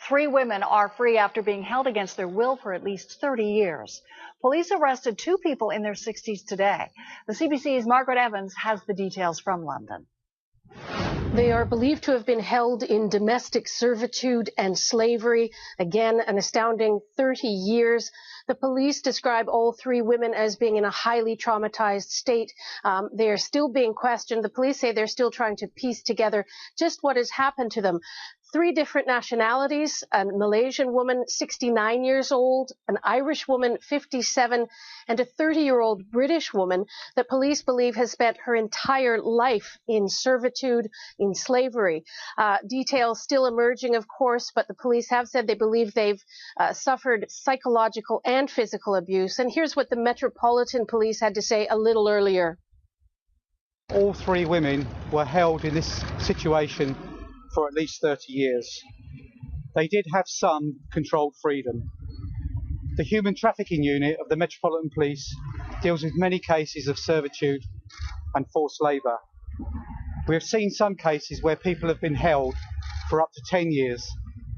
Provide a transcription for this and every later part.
3 women are free after being held against their will for at least 30 years. Police arrested 2 people in their 60s today. The CBC's Margaret Evans has the details from London. They are believed to have been held in domestic servitude and slavery. Again, an astounding 30 years. The police describe all 3 women as being in a highly traumatized state. They are still being questioned. The police say they're still trying to piece together just what has happened to them. 3 different nationalities, a Malaysian woman, 69 years old, an Irish woman, 57, and a 30-year-old British woman that police believe has spent her entire life in servitude, in slavery. Details still emerging, of course, but the police have said they believe they've suffered psychological and physical abuse. And here's what the Metropolitan Police had to say a little earlier. All 3 women were held in this situation for at least 30 years. They did have some controlled freedom. The Human Trafficking Unit of the Metropolitan Police deals with many cases of servitude and forced labour. We have seen some cases where people have been held for up to 10 years,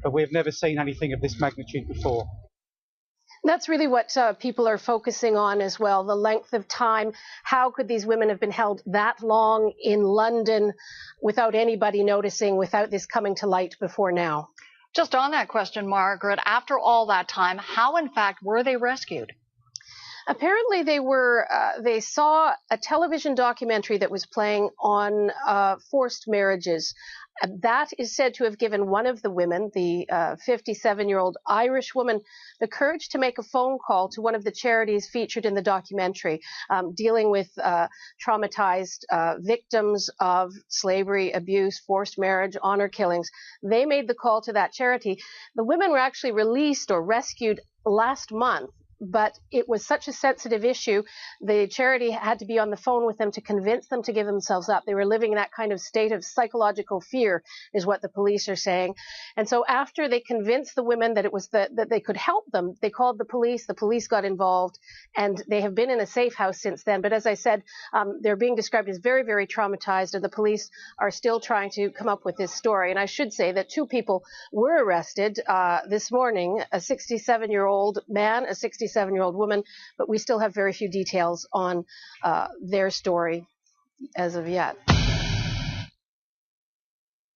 but we have never seen anything of this magnitude before. That's really what people are focusing on as well, the length of time. How could these women have been held that long in London without anybody noticing, without this coming to light before now? Just on that question, Margaret, after all that time, how in fact were they rescued? Apparently they saw a television documentary that was playing on forced marriages. That is said to have given one of the women, the 57-year-old Irish woman, the courage to make a phone call to one of the charities featured in the documentary, dealing with traumatized victims of slavery, abuse, forced marriage, honor killings. They made the call to that charity. The women were actually released or rescued last month. But it was such a sensitive issue, the charity had to be on the phone with them to convince them to give themselves up. They were living in that kind of state of psychological fear, is what the police are saying. And so after they convinced the women that it was that they could help them, they called the police got involved, and they have been in a safe house since then. But as I said, they're being described as very, very traumatized, and the police are still trying to come up with this story. And I should say that 2 people were arrested this morning, a 67-year-old man, a 67-year-old woman, but we still have very few details on their story as of yet.